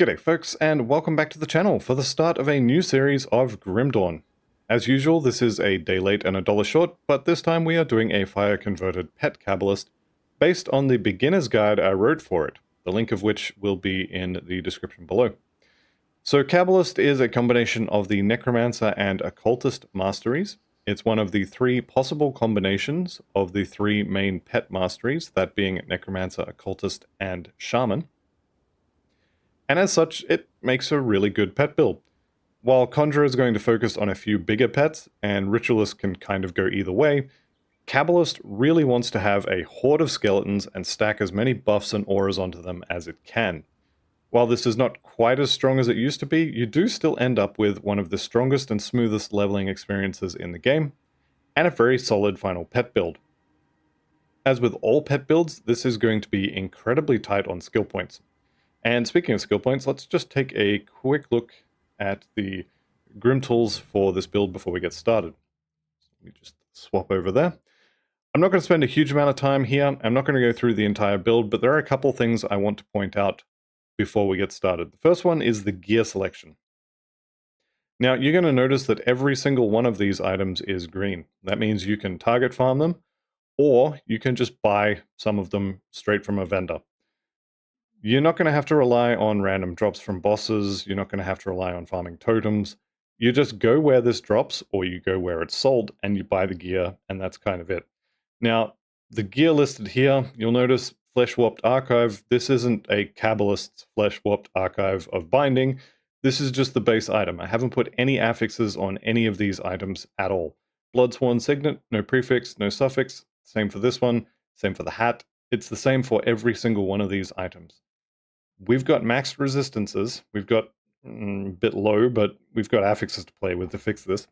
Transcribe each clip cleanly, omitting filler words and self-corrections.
G'day folks, and welcome back to the channel for the start of a new series of Grim Dawn. As usual, this is a day late and a dollar short, but this time we are doing a fire-converted pet Cabalist based on the beginner's guide I wrote for it, the link of which will be in the description below. So Cabalist is a combination of the Necromancer and Occultist masteries. It's one of the three possible combinations of the three main pet masteries, that being Necromancer, Occultist, and Shaman. And as such, it makes a really good pet build. While Conjurer is going to focus on a few bigger pets, and Ritualist can kind of go either way, Cabalist really wants to have a horde of skeletons and stack as many buffs and auras onto them as it can. While this is not quite as strong as it used to be, you do still end up with one of the strongest and smoothest leveling experiences in the game, and a very solid final pet build. As with all pet builds, this is going to be incredibly tight on skill points. And speaking of skill points, let's just take a quick look at the Grim tools for this build before we get started. Let me just swap over there. I'm not going to spend a huge amount of time here. I'm not going to go through the entire build, but there are a couple things I want to point out before we get started. The first one is the gear selection. Now, you're going to notice that every single one of these items is green. That means you can target farm them, or you can just buy some of them straight from a vendor. You're not going to have to rely on random drops from bosses. You're not going to have to rely on farming totems. You just go where this drops, or you go where it's sold, and you buy the gear, and that's kind of it. Now, the gear listed here, you'll notice Flesh Warped Archive. This isn't a Cabalist's Flesh Warped Archive of binding. This is just the base item. I haven't put any affixes on any of these items at all. Bloodsworn Signet, no prefix, no suffix. Same for this one, same for the hat. It's the same for every single one of these items. We've got maxed resistances. We've got a bit low, but we've got affixes to play with to fix this.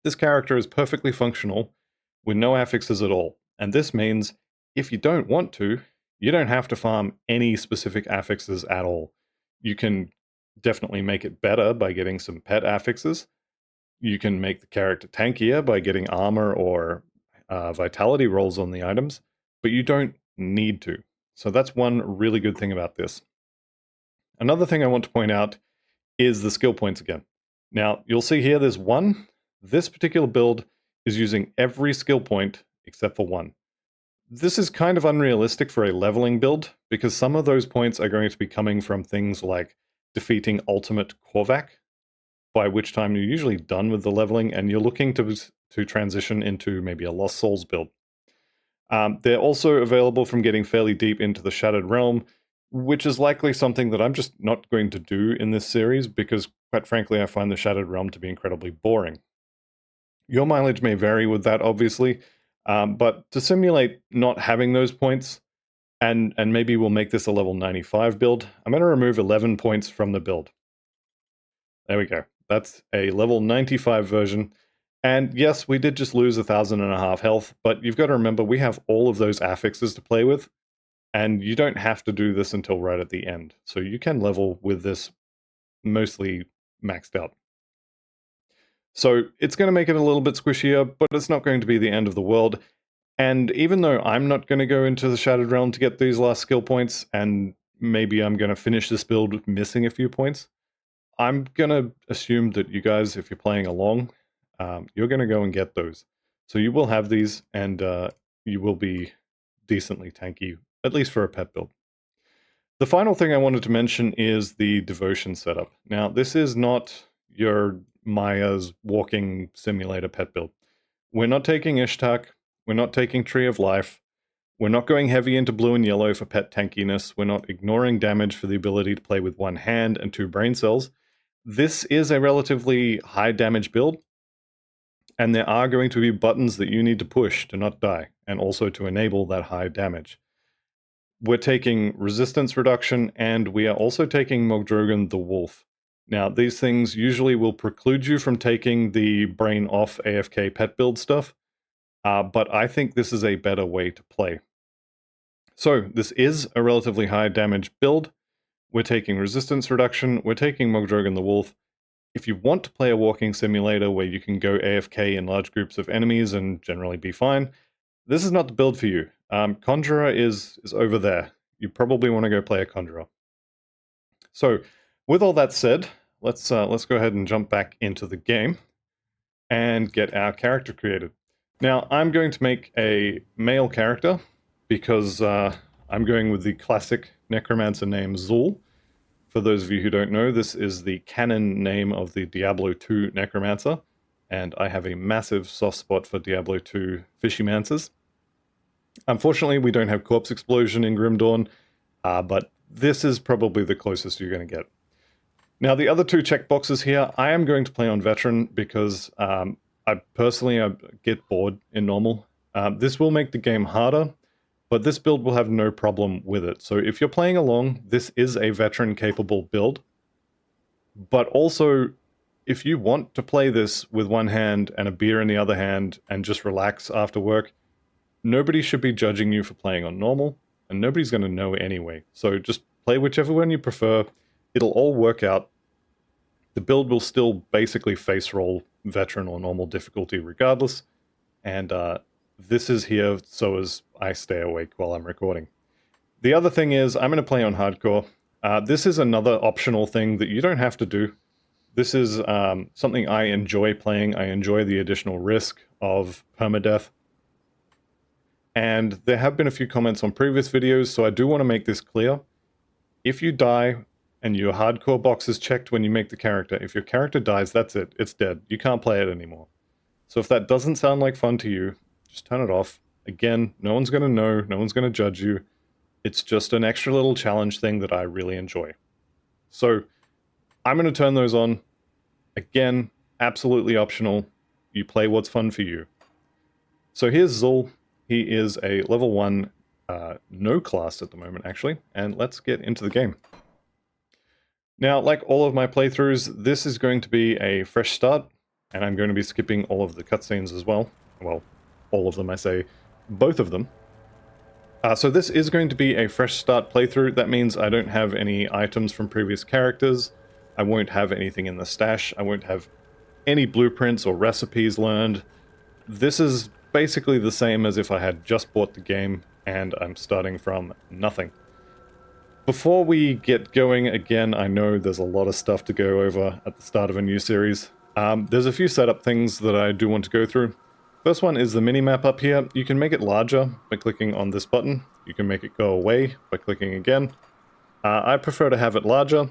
This character is perfectly functional with no affixes at all. And this means if you don't want to, you don't have to farm any specific affixes at all. You can definitely make it better by getting some pet affixes. You can make the character tankier by getting armor or vitality rolls on the items, but you don't need to. So that's one really good thing about this. Another thing I want to point out is the skill points again. Now, you'll see here there's one. This particular build is using every skill point except for one. This is kind of unrealistic for a leveling build, because some of those points are going to be coming from things like defeating Ultimate Korvac, by which time you're usually done with the leveling and you're looking to transition into maybe a Lost Souls build. They're also available from getting fairly deep into the Shattered Realm, which is likely something that I'm just not going to do in this series because, quite frankly, I find the Shattered Realm to be incredibly boring. Your mileage may vary with that, obviously, but to simulate not having those points, and maybe we'll make this a level 95 build, I'm going to remove 11 points from the build. There we go. That's a level 95 version. And yes, we did just lose 1,500 health, but you've got to remember we have all of those affixes to play with, and you don't have to do this until right at the end. So you can level with this mostly maxed out. So it's going to make it a little bit squishier, but it's not going to be the end of the world. And even though I'm not going to go into the Shattered Realm to get these last skill points, and maybe I'm going to finish this build missing a few points, I'm going to assume that you guys, if you're playing along, you're going to go and get those. So you will have these, and you will be decently tanky, at least for a pet build. The final thing I wanted to mention is the devotion setup. Now, this is not your Maya's walking simulator pet build. We're not taking Ishtak. We're not taking Tree of Life. We're not going heavy into blue and yellow for pet tankiness. We're not ignoring damage for the ability to play with one hand and 2 brain cells. This is a relatively high damage build, and there are going to be buttons that you need to push to not die, and also to enable that high damage. We're taking resistance reduction, and we are also taking Mogdrogan the Wolf. Now, these things usually will preclude you from taking the brain off AFK pet build stuff, but I think this is a better way to play. So, this is a relatively high damage build. We're taking resistance reduction, we're taking Mogdrogan the Wolf. If you want to play a walking simulator where you can go AFK in large groups of enemies and generally be fine, this is not the build for you. Conjurer is over there. You probably want to go play a Conjurer. So, with all that said, let's go ahead and jump back into the game and get our character created. Now, I'm going to make a male character because I'm going with the classic necromancer name Zul. For those of you who don't know, this is the canon name of the Diablo 2 necromancer, and I have a massive soft spot for Diablo 2 fishymancers. Unfortunately, we don't have corpse explosion in Grim Dawn, but this is probably the closest you're going to get. Now, the other two checkboxes here, I am going to play on veteran because I get bored in normal. This will make the game harder, but this build will have no problem with it. So if you're playing along, this is a veteran-capable build. But also, if you want to play this with one hand and a beer in the other hand and just relax after work, nobody should be judging you for playing on normal, and nobody's going to know anyway. So just play whichever one you prefer. It'll all work out. The build will still basically face roll veteran or normal difficulty regardless. And this is here so as I stay awake while I'm recording. The other thing is I'm going to play on hardcore. This is another optional thing that you don't have to do. This is something I enjoy playing. I enjoy the additional risk of permadeath. And there have been a few comments on previous videos, so I do want to make this clear. If you die and your hardcore box is checked when you make the character, if your character dies, that's it. It's dead. You can't play it anymore. So if that doesn't sound like fun to you, just turn it off. Again, no one's going to know. No one's going to judge you. It's just an extra little challenge thing that I really enjoy. So I'm going to turn those on. Again, absolutely optional. You play what's fun for you. So here's Zul. He is a level 1 no class at the moment, actually. And let's get into the game. Now, like all of my playthroughs, this is going to be a fresh start, and I'm going to be skipping all of the cutscenes as well. Well, all of them, I say both of them. So this is going to be a fresh start playthrough. That means I don't have any items from previous characters. I won't have anything in the stash. I won't have any blueprints or recipes learned. This is basically the same as if I had just bought the game and I'm starting from nothing. Before we get going, again, I know there's a lot of stuff to go over at the start of a new series. There's a few setup things that I do want to go through. First one is the minimap up here. You can make it larger by clicking on this button. You can make it go away by clicking again. I prefer to have it larger.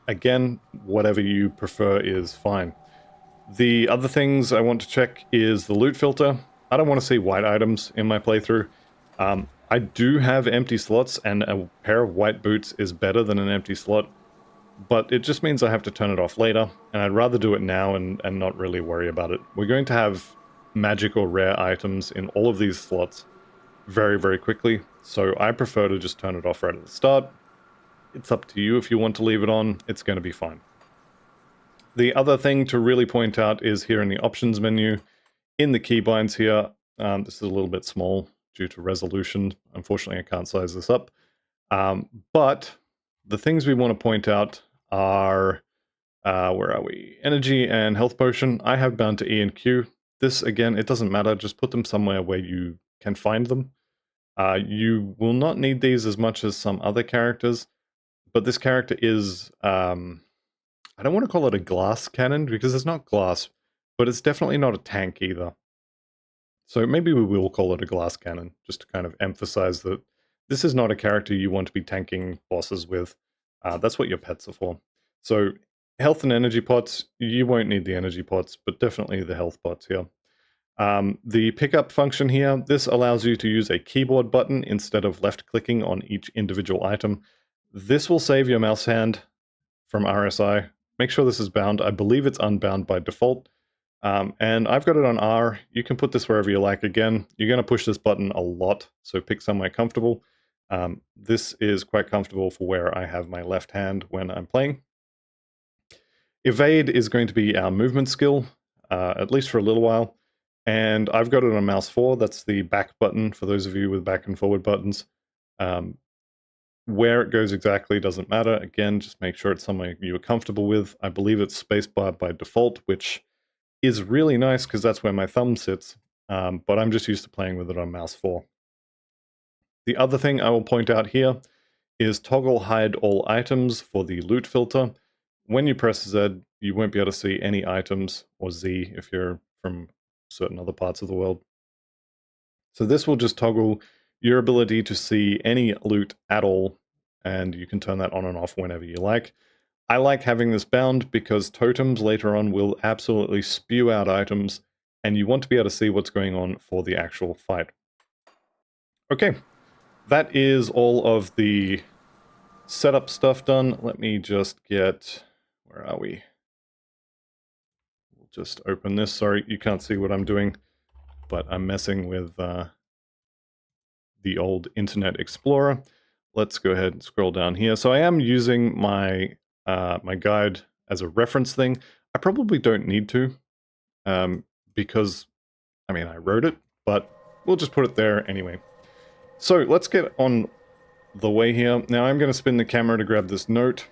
Again, whatever you prefer is fine. The other things I want to check is the loot filter. I don't want to see white items in my playthrough. I do have empty slots, and a pair of white boots is better than an empty slot, but it just means I have to turn it off later, and I'd rather do it now and not really worry about it. We're going to have magic or rare items in all of these slots very, very quickly, so I prefer to just turn it off right at the start. It's up to you if you want to leave it on, it's going to be fine. The other thing to really point out is here in the options menu, in the keybinds here, this is a little bit small due to resolution. Unfortunately, I can't size this up. But the things we want to point out are, where are we? Energy and health potion. I have bound to E and Q. This, again, it doesn't matter. Just put them somewhere where you can find them. You will not need these as much as some other characters, but this character is, I don't want to call it a glass cannon because it's not glass, but it's definitely not a tank either. So maybe we will call it a glass cannon, just to kind of emphasize that this is not a character you want to be tanking bosses with. That's what your pets are for. So health and energy pots, you won't need the energy pots, but definitely the health pots here. The pickup function here, this allows you to use a keyboard button instead of left-clicking on each individual item. This will save your mouse hand from RSI. Make sure this is bound. I believe it's unbound by default. And I've got it on R. You can put this wherever you like. Again, you're going to push this button a lot, so pick somewhere comfortable. This is quite comfortable for where I have my left hand when I'm playing. Evade is going to be our movement skill, at least for a little while. And I've got it on mouse 4. That's the back button for those of you with back and forward buttons. Where it goes exactly doesn't matter. Again, just make sure it's somewhere you're comfortable with. I believe it's spacebar by default, which is really nice because that's where my thumb sits, but I'm just used to playing with it on mouse 4. The other thing I will point out here is toggle hide all items for the loot filter. When you press Z, you won't be able to see any items, or Z if you're from certain other parts of the world. So this will just toggle your ability to see any loot at all, and you can turn that on and off whenever you like. I like having this bound because totems later on will absolutely spew out items, and you want to be able to see what's going on for the actual fight. Okay, that is all of the setup stuff done. Let me just get... where are we? We'll just open this. Sorry, you can't see what I'm doing, but I'm messing with the old Internet Explorer. Let's go ahead and scroll down here. So I am using my my guide as a reference thing. I probably don't need to, because, I mean, I wrote it, but we'll just put it there anyway. So let's get on the way here. Now I'm going to spin the camera to grab this note.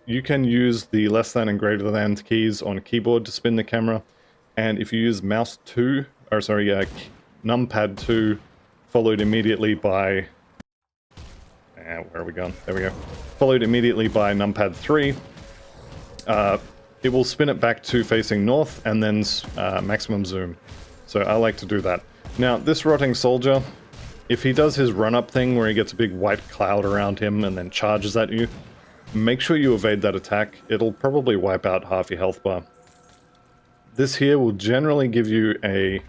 You can use the less than and greater than keys on a keyboard to spin the camera, and if you use mouse 2, or sorry, numpad 2, followed immediately by... where are we going? There we go. Followed immediately by numpad 3, it will spin it back to facing north, and then maximum zoom. So I like to do that. Now, this rotting soldier, if he does his run-up thing where he gets a big white cloud around him and then charges at you, make sure you evade that attack. It'll probably wipe out half your health bar. This here will generally give you a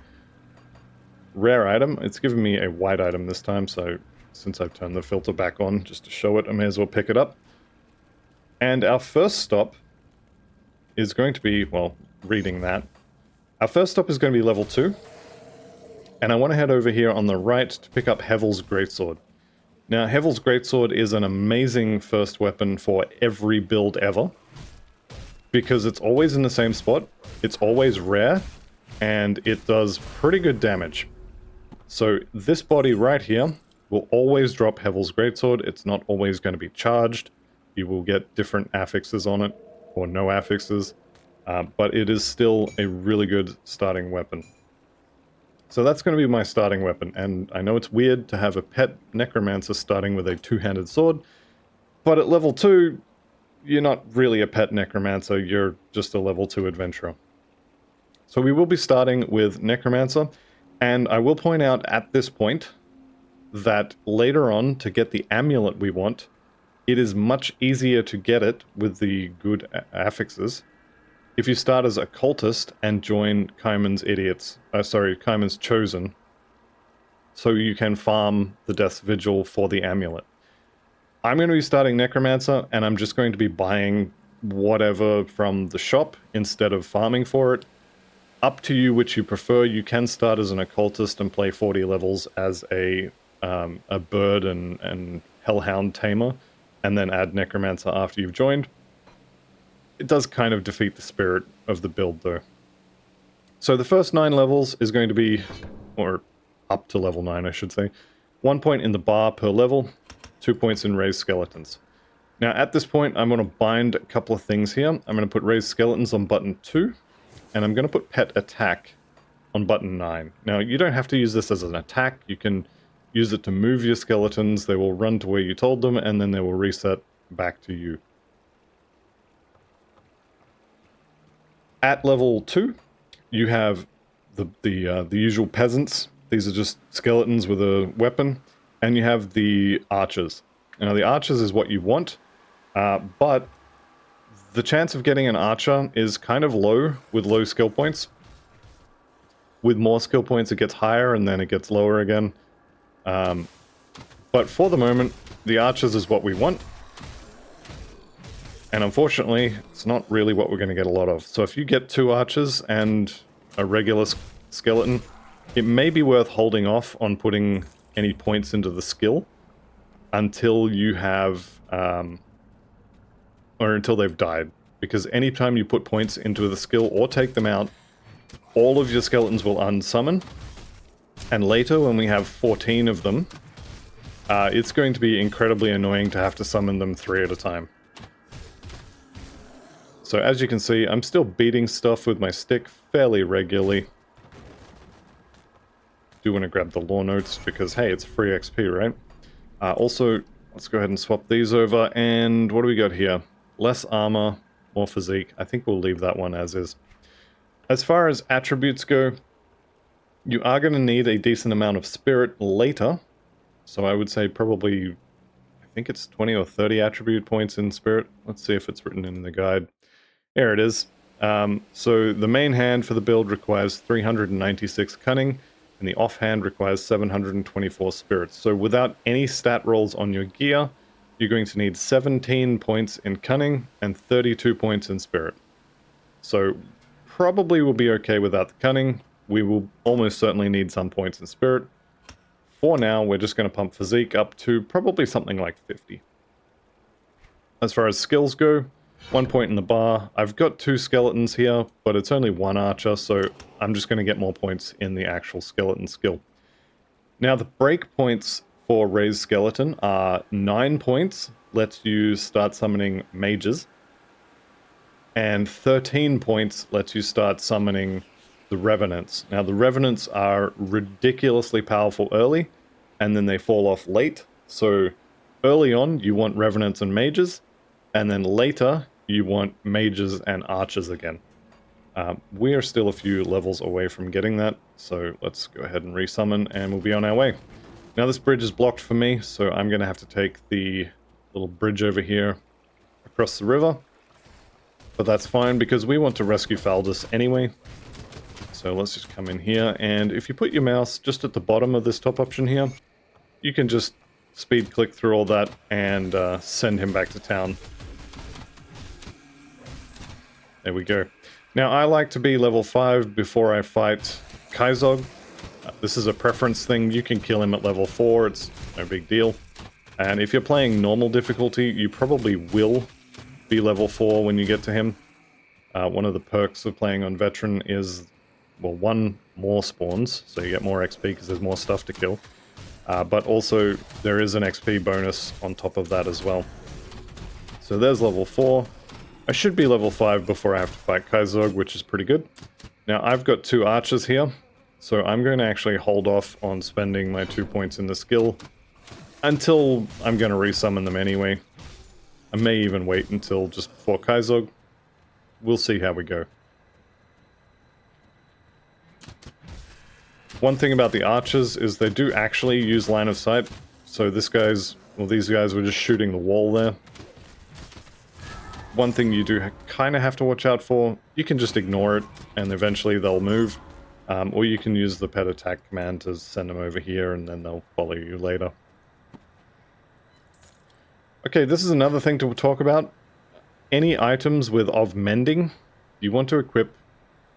rare item. It's giving me a white item this time, so since I've turned the filter back on just to show it, I may as well pick it up. And our first stop is going to be, well, reading that. Our first stop is going to be level 2. And I want to head over here on the right to pick up Hevel's Greatsword. Now, Hevel's Greatsword is an amazing first weapon for every build ever, because it's always in the same spot, it's always rare, and it does pretty good damage. So this body right here will always drop Hevel's Greatsword. It's not always going to be charged. You will get different affixes on it, or no affixes, but it is still a really good starting weapon. So that's going to be my starting weapon, and I know it's weird to have a pet necromancer starting with a two-handed sword, but at level 2, you're not really a pet necromancer, you're just a level 2 adventurer. So we will be starting with necromancer, and I will point out at this point that later on, to get the amulet we want, it is much easier to get it with the good affixes if you start as a cultist and join Kaiman's Kaiman's Chosen, so you can farm the Death's Vigil for the amulet. I'm going to be starting Necromancer, and I'm just going to be buying whatever from the shop instead of farming for it. Up to you which you prefer. You can start as an occultist and play 40 levels as a bird and hellhound tamer, and then add Necromancer after you've joined. It does kind of defeat the spirit of the build, though. So the first 9 levels is going to be, or up to level 9, I should say, 1 point in the bar per level, 2 points in raised skeletons. Now, at this point, I'm going to bind a couple of things here. I'm going to put raised skeletons on button 2, and I'm going to put pet attack on button 9. Now, you don't have to use this as an attack. You can use it to move your skeletons. They will run to where you told them, and then they will reset back to you. At level 2, you have the usual peasants. These are just skeletons with a weapon. And you have the archers. Now, the archers is what you want, but the chance of getting an archer is kind of low with low skill points. With more skill points, it gets higher, and then it gets lower again. But for the moment, the archers is what we want. And unfortunately, it's not really what we're going to get a lot of. So if you get 2 archers and a regular skeleton, it may be worth holding off on putting any points into the skill until you have, or until they've died. Because anytime you put points into the skill or take them out, all of your skeletons will unsummon. And later, when we have 14 of them, it's going to be incredibly annoying to have to summon them 3 at a time. So as you can see, I'm still beating stuff with my stick fairly regularly. Do want to grab the lore notes because, hey, it's free XP, right? Also, Let's go ahead and swap these over, and what do we got here? Less armor, more physique. I think we'll leave that one as is. As far as attributes go, you are going to need a decent amount of spirit later. So I would say probably, I think it's 20 or 30 attribute points in spirit. Let's see if it's written in the guide. Here it is. So the main hand for the build requires 396 cunning, and the offhand requires 724 spirits. So without any stat rolls on your gear, you're going to need 17 points in cunning and 32 points in spirit. So probably will be okay without the cunning. We will almost certainly need some points in spirit. For now, we're just going to pump physique up to probably something like 50. As far as skills go, 1 point in the bar. I've got 2 skeletons here, but it's only 1 archer, so I'm just going to get more points in the actual skeleton skill. Now, the break points for raised skeleton are 9 points, lets you start summoning mages, and 13 points lets you start summoning the revenants. Now, the revenants are ridiculously powerful early, and then they fall off late. So early on, you want revenants and mages, and then later, you want mages and archers again. We are still a few levels away from getting that, so let's go ahead and resummon, and we'll be on our way. Now, this bridge is blocked for me, so I'm going to have to take the little bridge over here across the river. But that's fine, because we want to rescue Faldus anyway. So let's just come in here, and if you put your mouse just at the bottom of this top option here, you can just speed click through all that and send him back to town. There we go. Now, I like to be level 5 before I fight Kyzogg. This is a preference thing. You can kill him at level 4, it's no big deal. And if you're playing normal difficulty, you probably will be level 4 when you get to him. One of the perks of playing on veteran is, well, 1 more spawns, so you get more XP because there's more stuff to kill. But also, there is an XP bonus on top of that as well. So there's level 4. I should be level 5 before I have to fight Kyzogg, which is pretty good. Now, I've got 2 archers here, so I'm going to actually hold off on spending my 2 points in the skill until I'm going to resummon them anyway. I may even wait until just before Kyzogg. We'll see how we go. One thing about the archers is they do actually use line of sight. So this guy's, well, these guys were just shooting the wall there. One thing you do kind of have to watch out for, you can just ignore it and eventually they'll move. Or you can use the pet attack command to send them over here and then they'll follow you later. Okay, this is another thing to talk about. Any items with of mending, you want to equip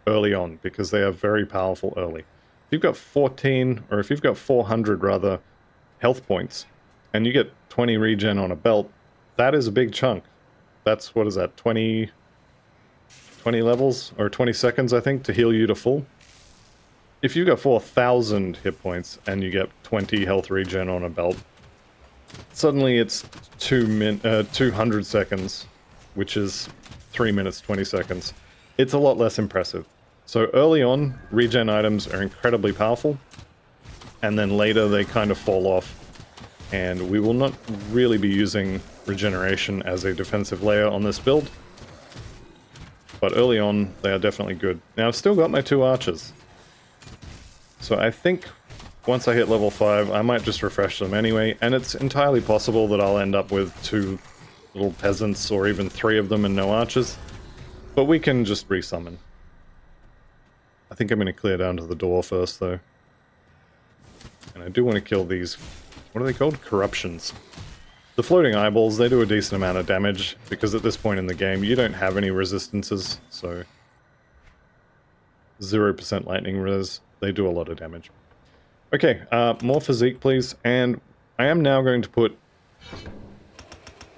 early on because they are very powerful early. If you've got 14, or if you've got 400 rather, health points, and you get 20 regen on a belt, that is a big chunk. That's, what is that, 20 levels, or 20 seconds, I think, to heal you to full. If you've got 4,000 hit points, and you get 20 health regen on a belt, suddenly it's 200 seconds, which is 3 minutes, 20 seconds. It's a lot less impressive. So early on, regen items are incredibly powerful, and then later they kind of fall off, and we will not really be using regeneration as a defensive layer on this build, but early on they are definitely good. Now I've still got my 2 archers, so I think once I hit level 5 I might just refresh them anyway, and it's entirely possible that I'll end up with 2 little peasants or even 3 of them and no archers, but we can just resummon. I think I'm going to clear down to the door first, though. And I do want to kill these... what are they called? Corruptions. The floating eyeballs, they do a decent amount of damage, because at this point in the game, you don't have any resistances, so... 0% lightning res, they do a lot of damage. Okay, more physique, please, and I am now going to put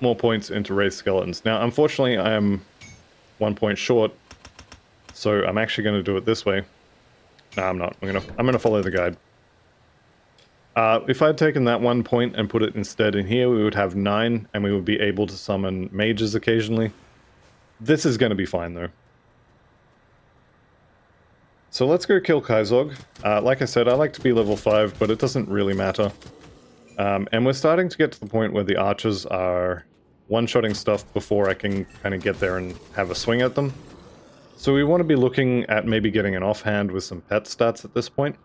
more points into raised skeletons. Now, unfortunately, I am 1 point short, so I'm actually going to do it this way. No, I'm not. I'm gonna follow the guide. If I'd taken that 1 point and put it instead in here, we would have 9, and we would be able to summon mages occasionally. This is going to be fine, though. So let's go kill Kyzogg. Like I said, I like to be level 5, but it doesn't really matter. And we're starting to get to the point where the archers are one-shotting stuff before I can kind of get there and have a swing at them. So we want to be looking at maybe getting an offhand with some pet stats at this point.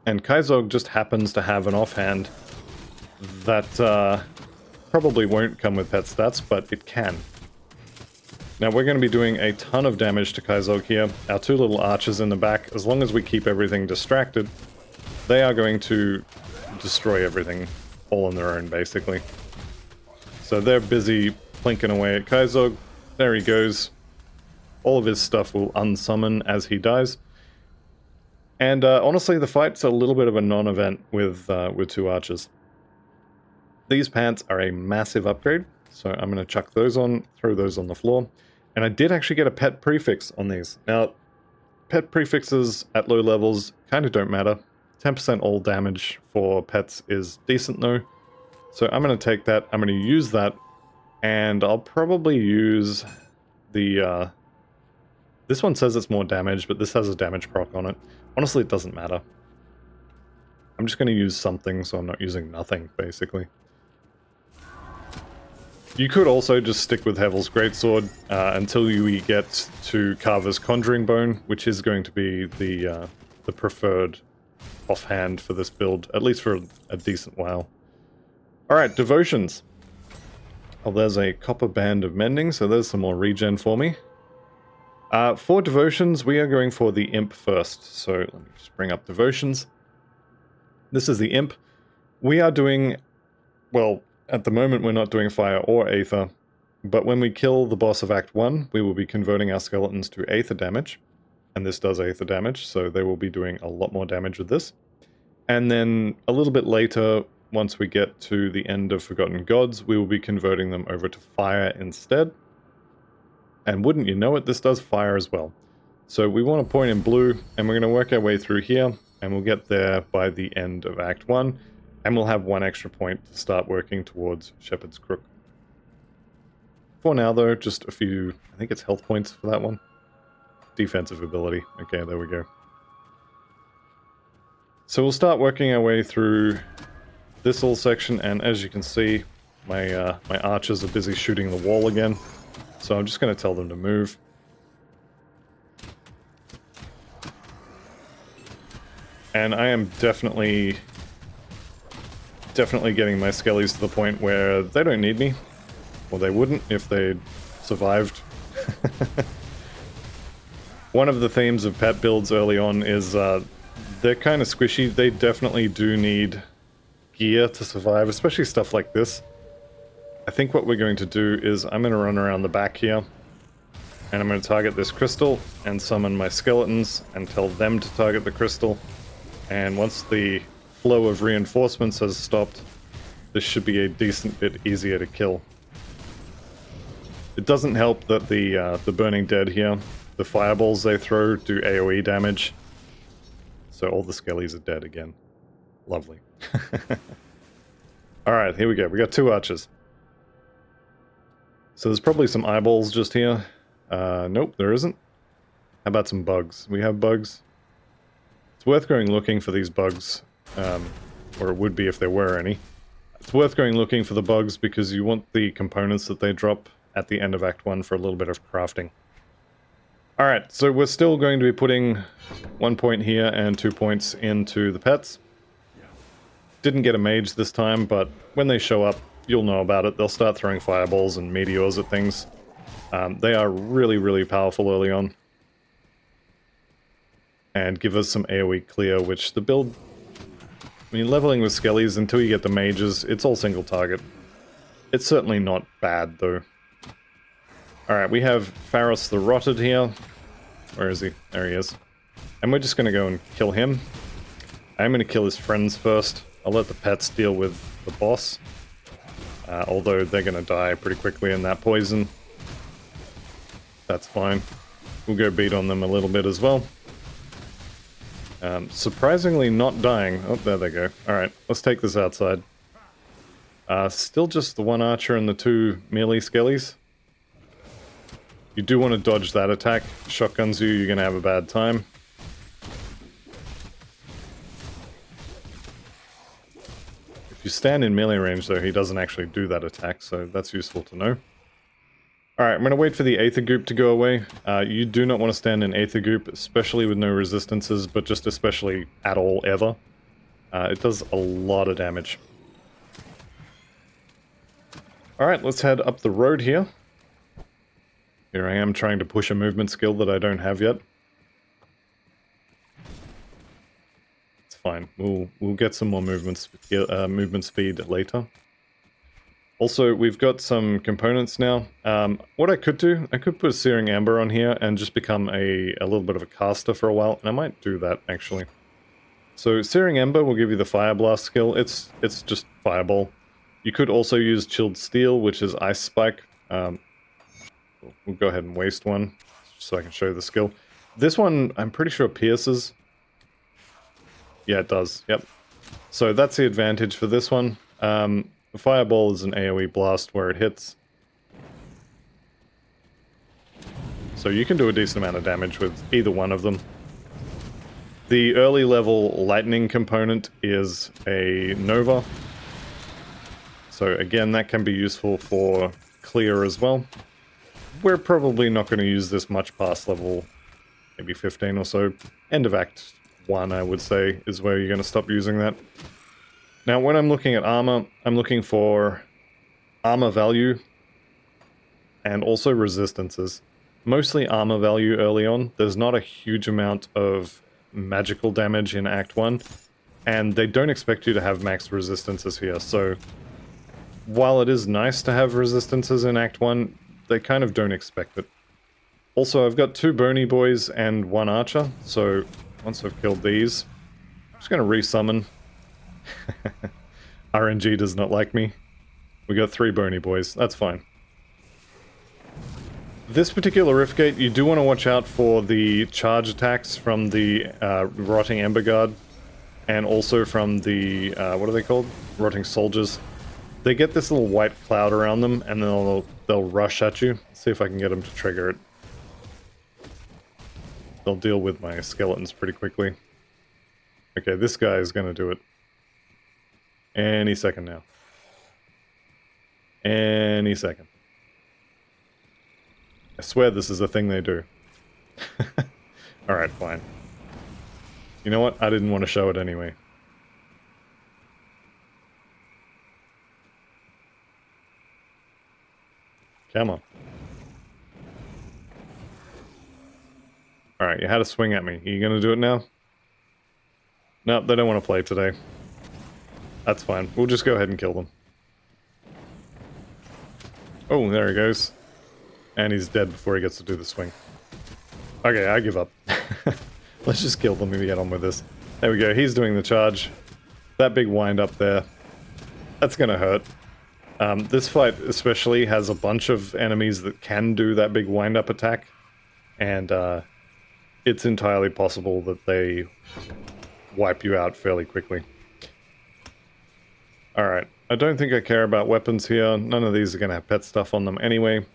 And Kyzogg just happens to have an offhand that probably won't come with pet stats, but it can. Now we're going to be doing a ton of damage to Kyzogg here. Our two little archers in the back, as long as we keep everything distracted, they are going to destroy everything all on their own, basically. So they're busy plinking away at Kyzogg. There he goes. All of his stuff will unsummon as he dies. And honestly, the fight's a little bit of a non-event with two archers. These pants are a massive upgrade, so I'm going to chuck those on, throw those on the floor. And I did actually get a pet prefix on these. Now, pet prefixes at low levels kind of don't matter. 10% all damage for pets is decent though. So I'm going to take that, I'm going to use that, and I'll probably use the... this one says it's more damage, but this has a damage proc on it. Honestly, it doesn't matter. I'm just going to use something, so I'm not using nothing, basically. You could also just stick with Hevel's Greatsword until you get to Carver's Conjuring Bone, which is going to be the preferred offhand for this build, at least for a decent while. Alright, Devotions. Oh, there's a Copper Band of Mending, so there's some more regen for me. For Devotions, we are going for the Imp first, so let me just bring up Devotions. This is the Imp. We are doing, well, at the moment we're not doing Fire or Aether, but when we kill the boss of Act 1, we will be converting our skeletons to Aether damage, and this does Aether damage, so they will be doing a lot more damage with this. And then a little bit later, once we get to the end of Forgotten Gods, we will be converting them over to Fire instead. And wouldn't you know it, this does Fire as well. So we want to point in blue, and we're going to work our way through here, and we'll get there by the end of Act 1, and we'll have one extra point to start working towards Shepherd's Crook. For now though, just a few, I think it's health points for that one. Defensive ability. Okay, there we go. So we'll start working our way through this little section, and as you can see, my archers are busy shooting the wall again. So I'm just going to tell them to move. And I am definitely getting my skellies to the point where they don't need me. Well, they wouldn't if they survived. One of the themes of pet builds early on is they're kind of squishy. They definitely do need gear to survive, especially stuff like this. I think what we're going to do is I'm going to run around the back here, and I'm going to target this crystal and summon my skeletons and tell them to target the crystal. And once the flow of reinforcements has stopped, this should be a decent bit easier to kill. It doesn't help that the Burning Dead here, the fireballs they throw do AoE damage, so all the skellies are dead again. Lovely. Alright, here we go. We got two archers. So there's probably some eyeballs just here. Nope, there isn't. How about some bugs? We have bugs. It's worth going looking for these bugs, or it would be if there were any. It's worth going looking for the bugs because you want the components that they drop at the end of Act 1 for a little bit of crafting. Alright, so we're still going to be putting 1 point here and 2 points into the pets. Didn't get a mage this time, but when they show up, you'll know about it. They'll start throwing fireballs and meteors at things. They are really, really powerful early on. And give us some AoE clear, which the build... I mean, leveling with skellies until you get the mages, it's all single target. It's certainly not bad, though. Alright, we have Pharos the Rotted here. Where is he? There he is. And we're just going to go and kill him. I'm going to kill his friends first. I'll let the pets deal with the boss. Although they're going to die pretty quickly in that poison. That's fine. We'll go beat on them a little bit as well. Surprisingly not dying. Oh, there they go. Alright, let's take this outside. Still just the one archer and the two melee skellies. You do want to dodge that attack. Shotguns you, you're going to have a bad time. you stand in melee range, though, he doesn't actually do that attack, so that's useful to know. Alright, I'm going to wait for the Aether Goop to go away. You do not want to stand in Aether Goop, especially with no resistances, but just especially at all, ever. It does a lot of damage. Alright, let's head up the road here. Here I am trying to push a movement skill that I don't have yet. It's fine. We'll get some more movement speed later. Also, we've got some components now. What I could do, I could put a Searing Amber on here and just become a little bit of a caster for a while, and I might do that, actually. So, Searing Ember will give you the Fire Blast skill. It's just Fireball. You could also use Chilled Steel, which is Ice Spike. We'll go ahead and waste one, just so I can show you the skill. This one, I'm pretty sure pierces. Yeah, it does, yep. So that's the advantage for this one. The Fireball is an AoE blast where it hits. So you can do a decent amount of damage with either one of them. The early level lightning component is a Nova. So again, that can be useful for clear as well. We're probably not going to use this much past level, maybe 15 or so. End of Act 1, I would say, is where you're going to stop using that. Now, when I'm looking at armor, I'm looking for armor value and also resistances. Mostly armor value early on. There's not a huge amount of magical damage in Act 1, and they don't expect you to have max resistances here, so while it is nice to have resistances in Act 1, they kind of don't expect it. Also, I've got 2 Bony Boys and 1 Archer, so once I've killed these, I'm just going to resummon. RNG does not like me. We got 3 Bony Boys, that's fine. This particular Rift Gate, you do want to watch out for the charge attacks from the Rotting Ember Guard, and also from the, what are they called? Rotting Soldiers. They get this little white cloud around them, and they'll rush at you. Let's see if I can get them to trigger it. They'll deal with my skeletons pretty quickly. Okay, this guy is going to do it. Any second now. Any second. I swear this is a thing they do. Alright, fine. You know what? I didn't want to show it anyway. Come on. Alright, you had a swing at me. Are you gonna do it now? No, they don't want to play today. That's fine. We'll just go ahead and kill them. Oh, there he goes. And he's dead before he gets to do the swing. Okay, I give up. Let's just kill them and get on with this. There we go, he's doing the charge. That big wind up there. That's gonna hurt. This fight especially has a bunch of enemies that can do that big wind up attack. And it's entirely possible that they wipe you out fairly quickly. Alright, I don't think I care about weapons here. None of these are gonna have pet stuff on them anyway.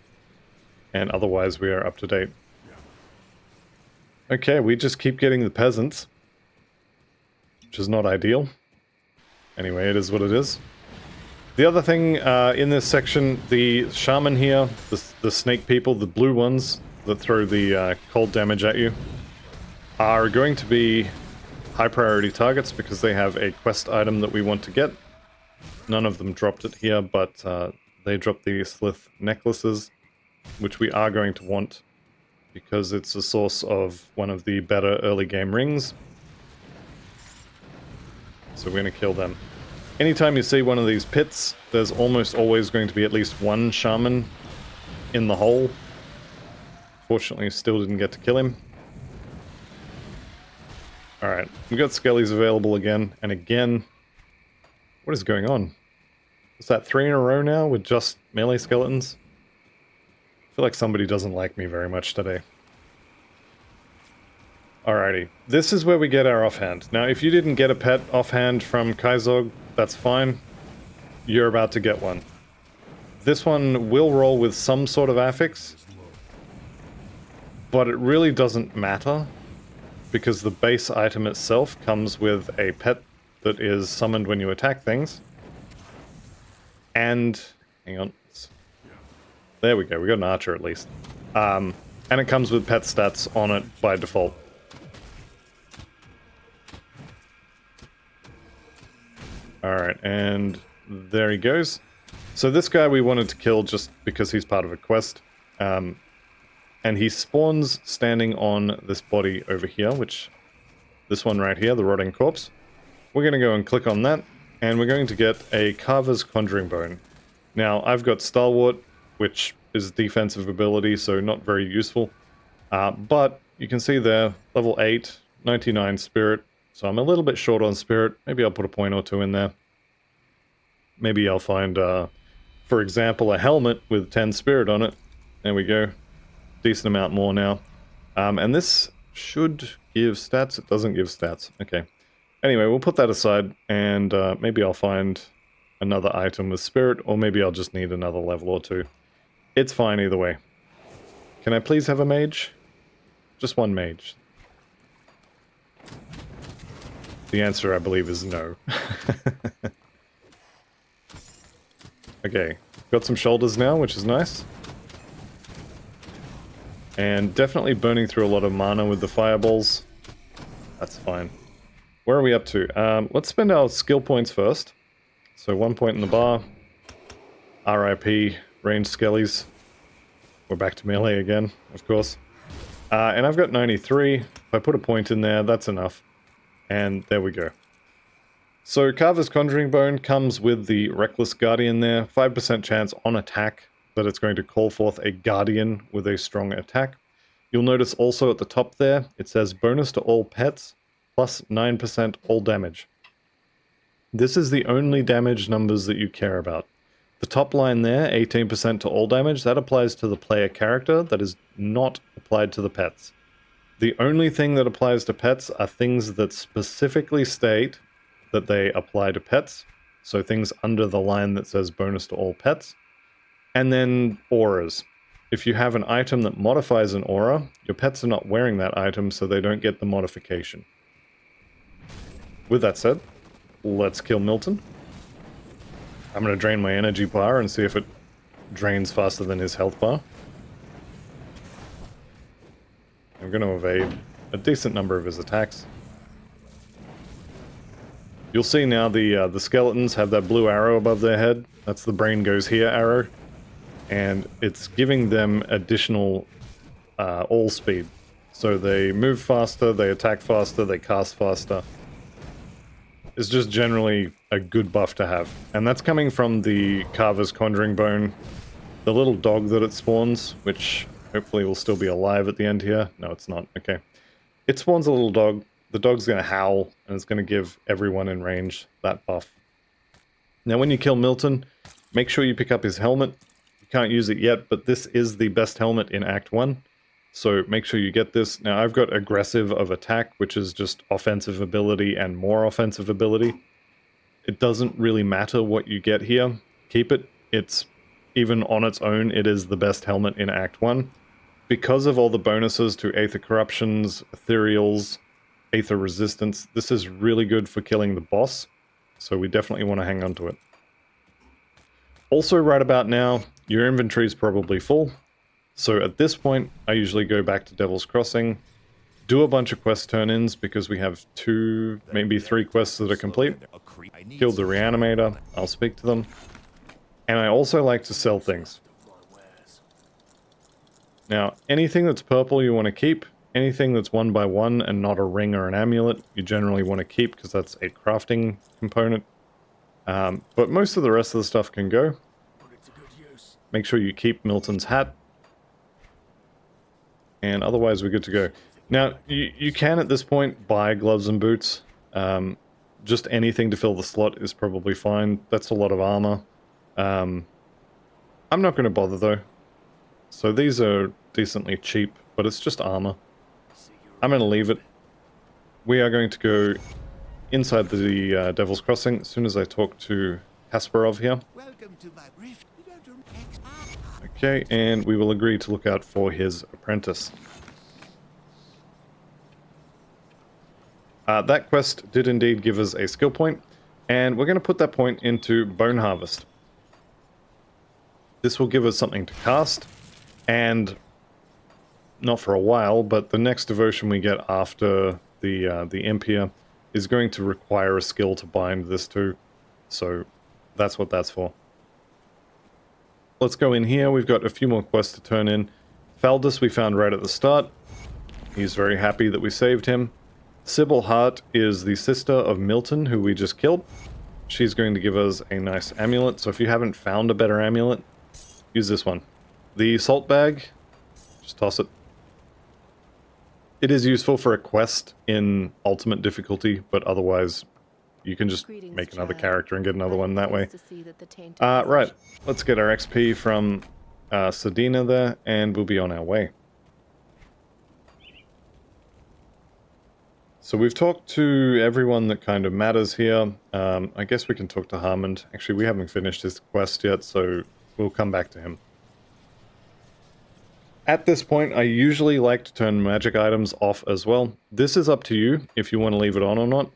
And otherwise we are up to date. Okay, we just keep getting the peasants. Which is not ideal. Anyway, it is what it is. The other thing in this section, the shaman here, the snake people, the blue ones that throw the cold damage at you, are going to be high priority targets because they have a quest item that we want to get. None of them dropped it here, but they dropped the Slith necklaces, which we are going to want because it's a source of one of the better early game rings. So we're going to kill them. Anytime you see one of these pits, there's almost always going to be at least one shaman in the hole. Fortunately, still didn't get to kill him. Alright, we got skellies available again, and again. What is going on? Is that 3 in a row now with just melee skeletons? I feel like somebody doesn't like me very much today. Alrighty, this is where we get our offhand. Now, if you didn't get a pet offhand from Kyzogg, that's fine. You're about to get one. This one will roll with some sort of affix, but it really doesn't matter, because the base item itself comes with a pet that is summoned when you attack things, And, hang on. There we go, we got an archer at least. And it comes with pet stats on it by default. Alright, and there he goes. So this guy we wanted to kill just because he's part of a quest. And he spawns standing on this body over here, which... this one right here, the rotting corpse. We're going to go and click on that, and we're going to get a Carver's Conjuring Bone. Now, I've got Stalwart, which is defensive ability, so not very useful. But you can see there, level 8, 99 Spirit. So I'm a little bit short on Spirit. Maybe I'll put a point or two in there. Maybe I'll find, for example, a helmet with 10 Spirit on it. There we go. Decent amount more now. And this should give stats. It doesn't give stats. Okay. Anyway, we'll put that aside, and maybe I'll find another item with Spirit, or maybe I'll just need another level or two. It's fine either way. Can I please have a mage? Just one mage. The answer, I believe, is no. Okay, got some shoulders now, which is nice. And definitely burning through a lot of mana with the fireballs. That's fine. Where are we up to? Let's spend our skill points first. So 1 point in the bar. RIP, ranged skellies. We're back to melee again, of course. And I've got 93. If I put a point in there, that's enough. And there we go. So Carver's Conjuring Bone comes with the Reckless Guardian there. 5% chance on attack that it's going to call forth a Guardian with a strong attack. You'll notice also at the top there, it says bonus to all pets, plus 9% all damage. This is the only damage numbers that you care about. The top line there, 18% to all damage, that applies to the player character, that is not applied to the pets. The only thing that applies to pets are things that specifically state that they apply to pets, so things under the line that says bonus to all pets. And then auras. If you have an item that modifies an aura, your pets are not wearing that item, so they don't get the modification. With that said, let's kill Milton. I'm going to drain my energy bar and see if it drains faster than his health bar. I'm going to evade a decent number of his attacks. You'll see now the skeletons have that blue arrow above their head. That's the brain goes here arrow. And it's giving them additional all speed. So they move faster, they attack faster, they cast faster. It's just generally a good buff to have. And that's coming from the Carver's Conjuring Bone. The little dog that it spawns, which hopefully will still be alive at the end here. No, it's not. Okay. It spawns a little dog. The dog's going to howl, and it's going to give everyone in range that buff. Now when you kill Milton, make sure you pick up his helmet. You can't use it yet, but this is the best helmet in Act 1. So make sure you get this. Now I've got Aggressive of Attack, which is just offensive ability and more offensive ability. It doesn't really matter what you get here. Keep it. It's, even on its own, it is the best helmet in Act 1. Because of all the bonuses to Aether Corruptions, Ethereals, Aether Resistance, this is really good for killing the boss. So we definitely want to hang on to it. Also, right about now, your inventory is probably full. So at this point, I usually go back to Devil's Crossing, do a bunch of quest turn-ins because we have 2, maybe 3 quests that are complete. Kill the Reanimator, I'll speak to them. And I also like to sell things. Now, anything that's purple you want to keep. Anything that's 1 by 1 and not a ring or an amulet, you generally want to keep because that's a crafting component. But most of the rest of the stuff can go. Make sure you keep Milton's hat. And otherwise we're good to go. Now, you can at this point buy gloves and boots. Just anything to fill the slot is probably fine. That's a lot of armor. I'm not going to bother though. So these are decently cheap, but it's just armor. I'm going to leave it. We are going to go inside the Devil's Crossing as soon as I talk to Kasparov here. Okay, and we will agree to look out for his apprentice. That quest did indeed give us a skill point, and we're going to put that point into Bone Harvest. This will give us something to cast, and not for a while, but the next devotion we get after the imp here is going to require a skill to bind this to, so that's what that's for. Let's go in here. We've got a few more quests to turn in. Faldus we found right at the start. He's very happy that we saved him. Sybil Hart is the sister of Milton, who we just killed. She's going to give us a nice amulet, so if you haven't found a better amulet, use this one. The salt bag, just toss it. It is useful for a quest in ultimate difficulty, but otherwise you can just make another character and get another one that way. Right, let's get our XP from Sedina there, and we'll be on our way. So we've talked to everyone that kind of matters here. I guess we can talk to Harmond. Actually, we haven't finished his quest yet, so we'll come back to him. At this point, I usually like to turn magic items off as well. This is up to you if you want to leave it on or not.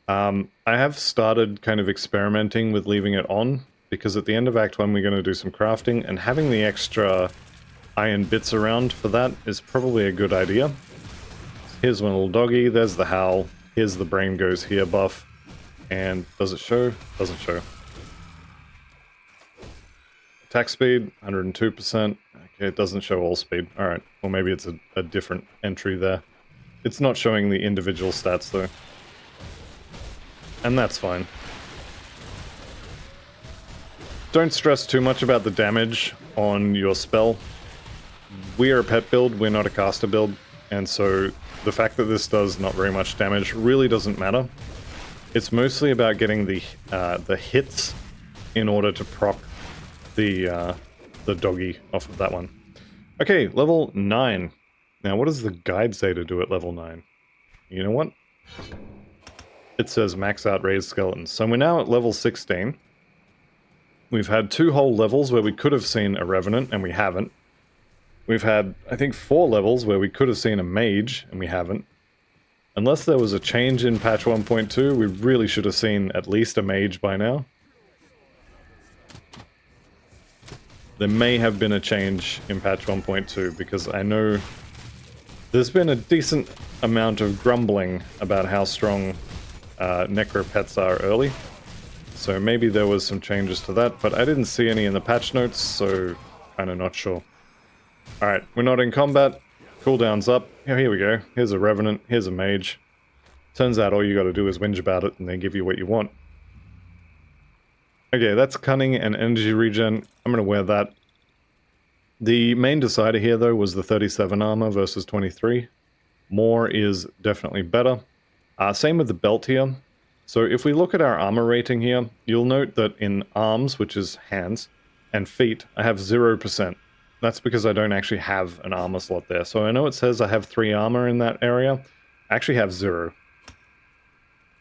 I have started kind of experimenting with leaving it on, because at the end of Act 1 we're going to do some crafting, and having the extra iron bits around for that is probably a good idea. Here's one little doggy, there's the howl, here's the brain goes here buff, and does it show? Doesn't show. Attack speed, 102%. Okay, it doesn't show all speed. Alright, or maybe it's a different entry there. It's not showing the individual stats though. And that's fine. Don't stress too much about the damage on your spell. We are a pet build, we're not a caster build, and so the fact that this does not very much damage really doesn't matter. It's mostly about getting the hits in order to proc the doggy off of that one. Okay, level 9. Now, what does the guide say to do at level 9? You know what? It says max out raised skeletons. So we're now at level 16. We've had 2 whole levels where we could have seen a revenant, and we haven't. We've had, I think, 4 levels where we could have seen a mage, and we haven't. Unless there was a change in patch 1.2, we really should have seen at least a mage by now. There may have been a change in patch 1.2, because I know there's been a decent amount of grumbling about how strong necro pets are early. So maybe there was some changes to that, but I didn't see any in the patch notes, so kind of not sure. Alright, we're not in combat. Cooldown's up. Oh, here we go. Here's a revenant, here's a mage. Turns out all you gotta do is whinge about it and they give you what you want. Okay, that's cunning and energy regen. I'm gonna wear that. The main decider here, though, was the 37 armor versus 23. More is definitely better. Same with the belt here. So if we look at our armor rating here, you'll note that in arms, which is hands, and feet, I have 0%. That's because I don't actually have an armor slot there. So I know it says I have 3 armor in that area. I actually have 0.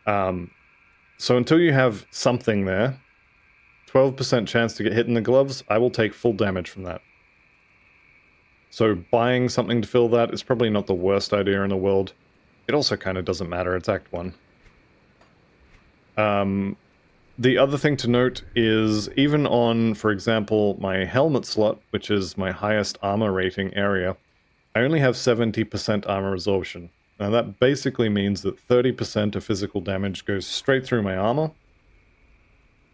So until you have something there, 12% chance to get hit in the gloves, I will take full damage from that. So buying something to fill that is probably not the worst idea in the world. It also kind of doesn't matter, it's Act 1. The other thing to note is, even on, for example, my helmet slot, which is my highest armor rating area, I only have 70% armor absorption. Now that basically means that 30% of physical damage goes straight through my armor.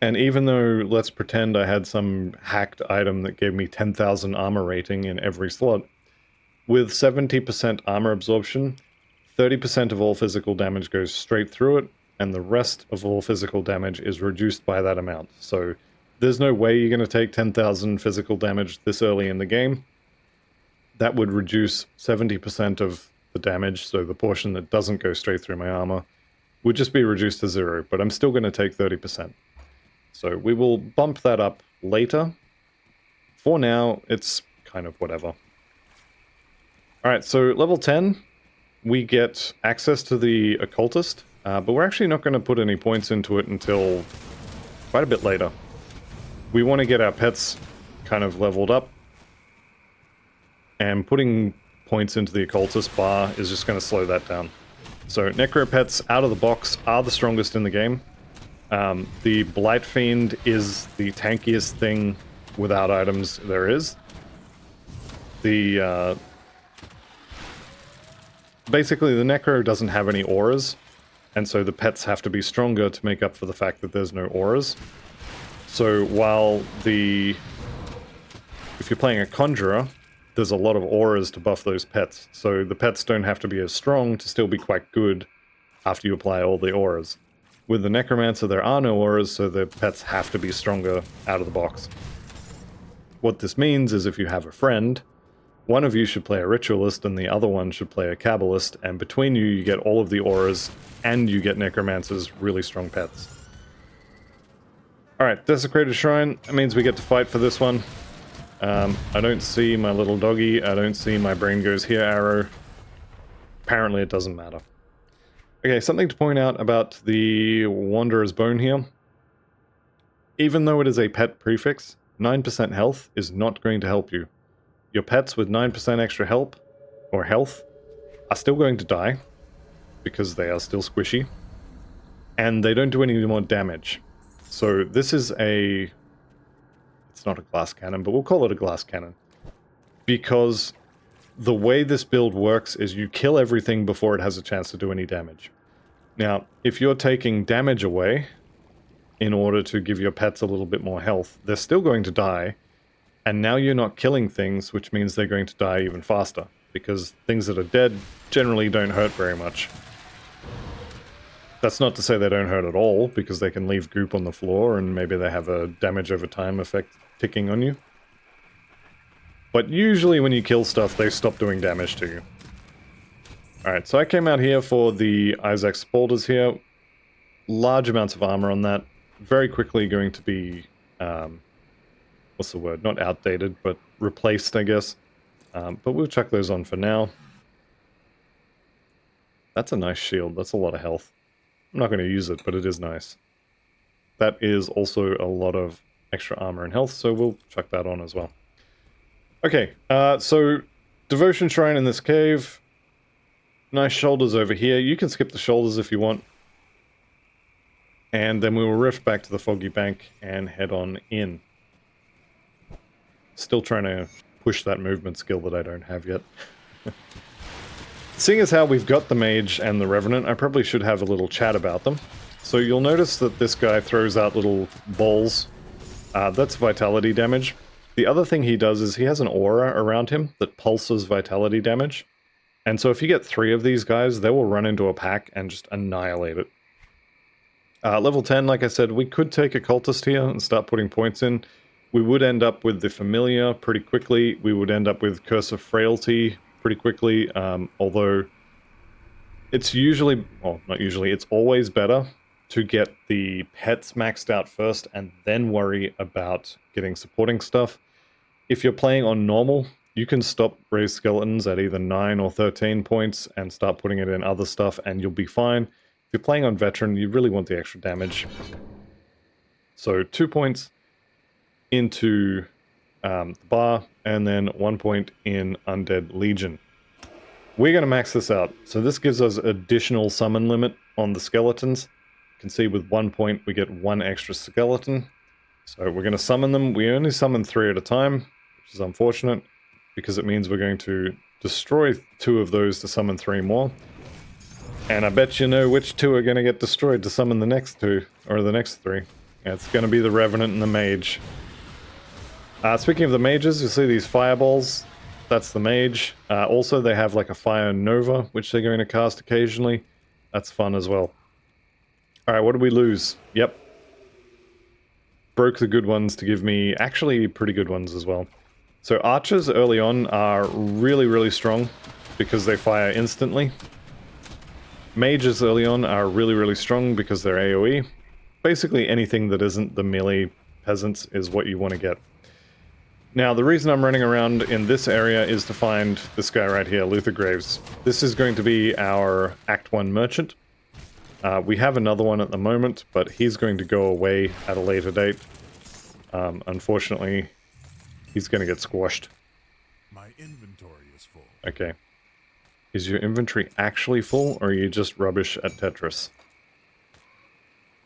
And even though, let's pretend I had some hacked item that gave me 10,000 armor rating in every slot, with 70% armor absorption, 30% of all physical damage goes straight through it, and the rest of all physical damage is reduced by that amount. So there's no way you're going to take 10,000 physical damage this early in the game. That would reduce 70% of the damage, so the portion that doesn't go straight through my armor would just be reduced to 0, but I'm still going to take 30%. So we will bump that up later. For now, it's kind of whatever. Alright, so level 10, we get access to the occultist. But we're actually not going to put any points into it until quite a bit later. We want to get our pets kind of leveled up. And putting points into the occultist bar is just going to slow that down. So necro pets out of the box are the strongest in the game. The Blight Fiend is the tankiest thing without items there is. Basically, the Necro doesn't have any auras, and so the pets have to be stronger to make up for the fact that there's no auras. So while if you're playing a Conjurer, there's a lot of auras to buff those pets, so the pets don't have to be as strong to still be quite good after you apply all the auras. With the Necromancer, there are no auras, so the pets have to be stronger out of the box. What this means is if you have a friend, one of you should play a Ritualist and the other one should play a Cabalist, and between you, you get all of the auras, and you get Necromancer's really strong pets. Alright, Desecrated Shrine. That means we get to fight for this one. I don't see my little doggy. I don't see my brain goes here arrow. Apparently it doesn't matter. Okay, something to point out about the Wanderer's Bone here. Even though it is a pet prefix, 9% health is not going to help you. Your pets with 9% extra health are still going to die, because they are still squishy, and they don't do any more damage. So this is it's not a glass cannon, but we'll call it a glass cannon. Because the way this build works is you kill everything before it has a chance to do any damage. Now, if you're taking damage away in order to give your pets a little bit more health, they're still going to die, and now you're not killing things, which means they're going to die even faster, because things that are dead generally don't hurt very much. That's not to say they don't hurt at all, because they can leave goop on the floor, and maybe they have a damage over time effect ticking on you. But usually when you kill stuff, they stop doing damage to you. Alright, so I came out here for the Isaac Spaulders here. Large amounts of armor on that. Very quickly going to be, what's the word? Not outdated, but replaced, I guess. But we'll chuck those on for now. That's a nice shield. That's a lot of health. I'm not going to use it, but it is nice. That is also a lot of extra armor and health, so we'll chuck that on as well. Okay, so Devotion Shrine in this cave. Nice shoulders over here. You can skip the shoulders if you want. And then we will rift back to the Foggy Bank and head on in. Still trying to push that movement skill that I don't have yet. Seeing as how we've got the Mage and the Revenant, I probably should have a little chat about them. So you'll notice that this guy throws out little balls. That's vitality damage. The other thing he does is he has an aura around him that pulses vitality damage. And so if you get 3 of these guys, they will run into a pack and just annihilate it. Level 10, like I said, we could take a Cultist here and start putting points in. We would end up with the Familiar pretty quickly. We would end up with Curse of Frailty pretty quickly, although it's usually, well, not usually, it's always better to get the pets maxed out first and then worry about getting supporting stuff. If you're playing on normal, you can stop Raised Skeletons at either 9 or 13 points and start putting it in other stuff and you'll be fine. If you're playing on Veteran, you really want the extra damage. So 2 points into the bar, and then 1 point in Undead Legion. We're going to max this out. So this gives us additional summon limit on the skeletons. You can see with 1 point we get 1 extra skeleton. So we're going to summon them. We only summon 3 at a time, which is unfortunate, because it means we're going to destroy 2 of those to summon 3 more. And I bet you know which 2 are going to get destroyed to summon the next 2, or the next 3. Yeah, it's going to be the Revenant and the Mage. Speaking of the mages, you see these fireballs. That's the mage. Also, they have like a fire nova, which they're going to cast occasionally. That's fun as well. Alright, what did we lose? Yep. Broke the good ones to give me actually pretty good ones as well. So archers early on are really, really strong because they fire instantly. Mages early on are really, really strong because they're AoE. Basically anything that isn't the melee peasants is what you want to get. Now, the reason I'm running around in this area is to find this guy right here, Luther Graves. This is going to be our Act 1 merchant. We have another one at the moment, but he's going to go away at a later date. Unfortunately, he's going to get squashed. My inventory is full. Okay. Is your inventory actually full, or are you just rubbish at Tetris?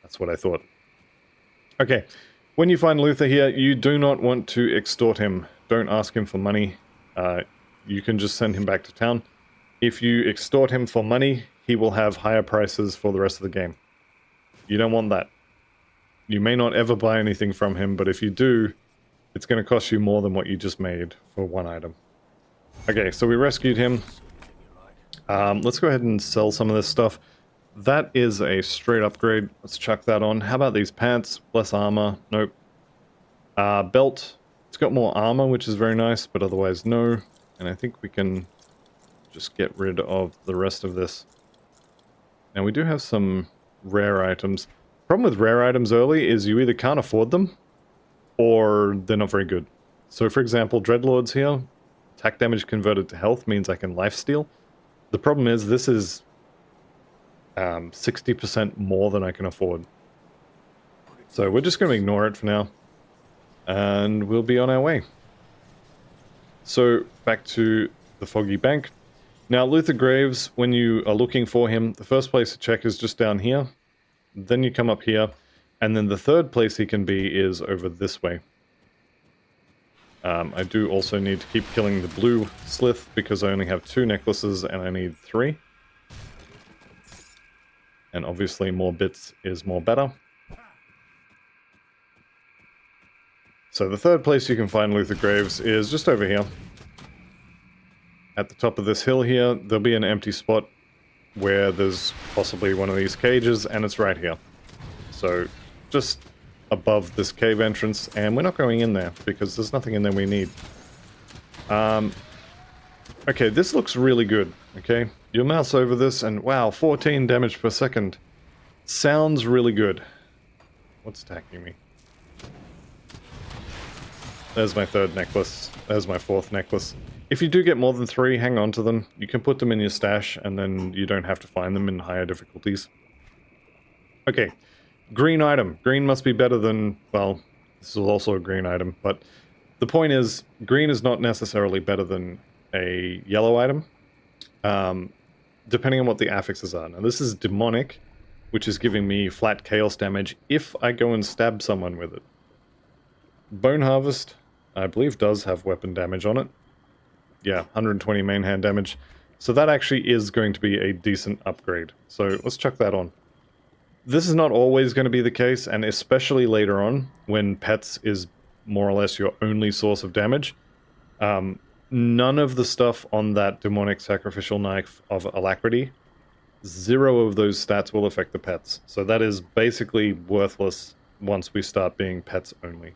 That's what I thought. Okay. When you find Luther here, you do not want to extort him. Don't ask him for money. You can just send him back to town. If you extort him for money, he will have higher prices for the rest of the game. You don't want that. You may not ever buy anything from him, but if you do, it's going to cost you more than what you just made for one item. Okay, so we rescued him. Let's go ahead and sell some of this stuff. That is a straight upgrade. Let's chuck that on. How about these pants? Less armor. Nope. Belt. It's got more armor, which is very nice, but otherwise no. And I think we can just get rid of the rest of this. Now we do have some rare items. Problem with rare items early is you either can't afford them, or they're not very good. So for example, Dreadlords here, attack damage converted to health means I can lifesteal. The problem is this is 60% more than I can afford. So we're just going to ignore it for now. And we'll be on our way. So back to the Foggy Bank. Now Luther Graves, when you are looking for him, the first place to check is just down here. Then you come up here. And then the third place he can be is over this way. I do also need to keep killing the blue Slith because I only have 2 necklaces and I need 3. And obviously more bits is more better. So the third place you can find Luther Graves is just over here. At the top of this hill here, there'll be an empty spot where there's possibly one of these cages, and it's right here. So just above this cave entrance, and we're not going in there because there's nothing in there we need. Okay, this looks really good, okay? You mouse over this and wow, 14 damage per second. Sounds really good. What's attacking me? There's my 3rd necklace. There's my 4th necklace. If you do get more than 3, hang on to them. You can put them in your stash and then you don't have to find them in higher difficulties. Okay, green item. Green must be better than, well, this is also a green item, but the point is, green is not necessarily better than a yellow item, depending on what the affixes are. Now this is demonic, which is giving me flat chaos damage if I go and stab someone with it. Bone Harvest, I believe, does have weapon damage on it. Yeah, 120 main hand damage. So that actually is going to be a decent upgrade. So let's chuck that on. This is not always going to be the case, and especially later on, when pets is more or less your only source of damage. None of the stuff on that demonic sacrificial knife of alacrity, 0 of those stats will affect the pets. So that is basically worthless once we start being pets only.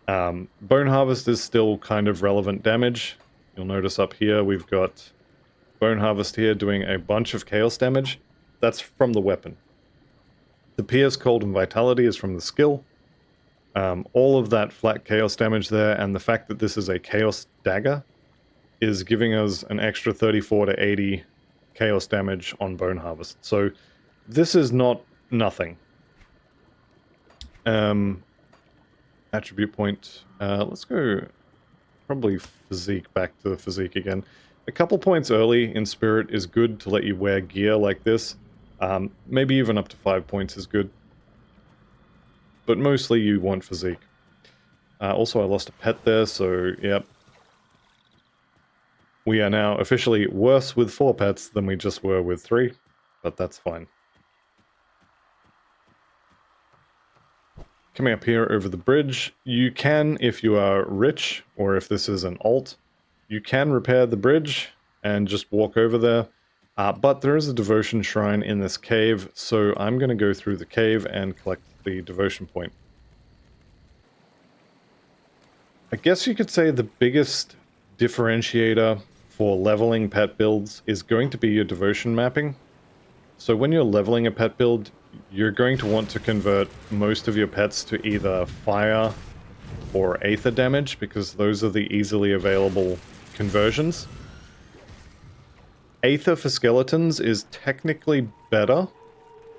Bone Harvest is still kind of relevant damage. You'll notice up here we've got Bone Harvest here doing a bunch of chaos damage. That's from the weapon. The Pierce, Cold, and Vitality is from the skill. All of that flat chaos damage there, and the fact that this is a chaos dagger is giving us an extra 34 to 80 chaos damage on Bone Harvest. So this is not nothing. Attribute point. Let's go probably physique, back to the physique again. A couple points early in spirit is good to let you wear gear like this. Maybe even up to 5 points is good. But mostly you want physique. Also, I lost a pet there, so yep. We are now officially worse with 4 pets than we just were with 3, but that's fine. Coming up here over the bridge, you can, if you are rich, or if this is an alt, you can repair the bridge and just walk over there. But there is a devotion shrine in this cave, so I'm going to go through the cave and collect the devotion point. I guess you could say the biggest differentiator for leveling pet builds is going to be your devotion mapping. So when you're leveling a pet build, you're going to want to convert most of your pets to either fire or aether damage, because those are the easily available conversions. Aether for skeletons is technically better.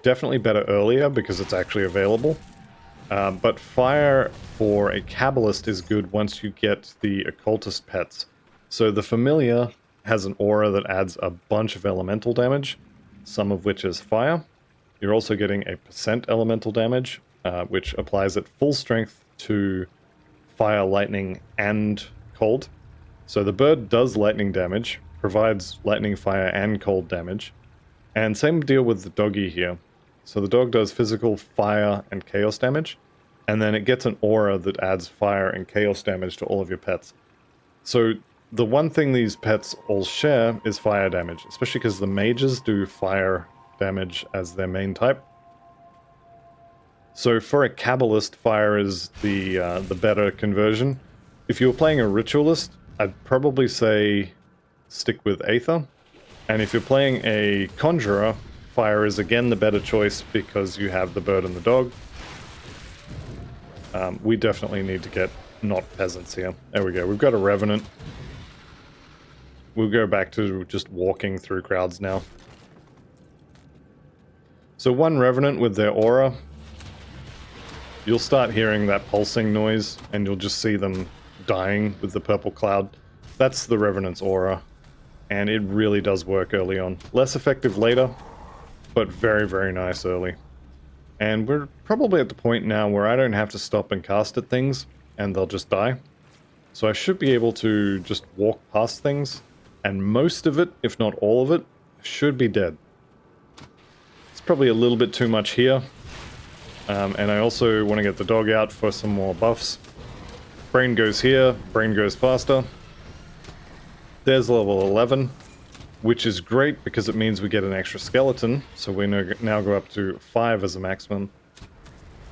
Definitely better earlier because it's actually available. But fire for a Cabalist is good once you get the occultist pets. So the familiar has an aura that adds a bunch of elemental damage, some of which is fire. You're also getting a % elemental damage, which applies at full strength to fire, lightning, and cold. So the bird does lightning damage, provides lightning, fire, and cold damage. And same deal with the doggy here. So the dog does physical, fire, and chaos damage. And then it gets an aura that adds fire and chaos damage to all of your pets. So the one thing these pets all share is fire damage, especially because the mages do fire damage as their main type. So for a Cabalist, fire is the better conversion. If you were playing a Ritualist, I'd probably say stick with Aether. And if you're playing a Conjurer, fire is again the better choice because you have the bird and the dog. We definitely need to get not peasants here. There we go. We've got a Revenant. We'll go back to just walking through crowds now. So one Revenant with their aura. You'll start hearing that pulsing noise, and you'll just see them dying with the purple cloud. That's the Revenant's aura, and it really does work early on. Less effective later, but very, very nice early. And we're probably at the point now where I don't have to stop and cast at things, and they'll just die. So I should be able to just walk past things, and most of it, if not all of it, should be dead. It's probably a little bit too much here. And I also want to get the dog out for some more buffs. Brain goes here, brain goes faster. There's level 11, which is great because it means we get an extra skeleton, so we now go up to 5 as a maximum.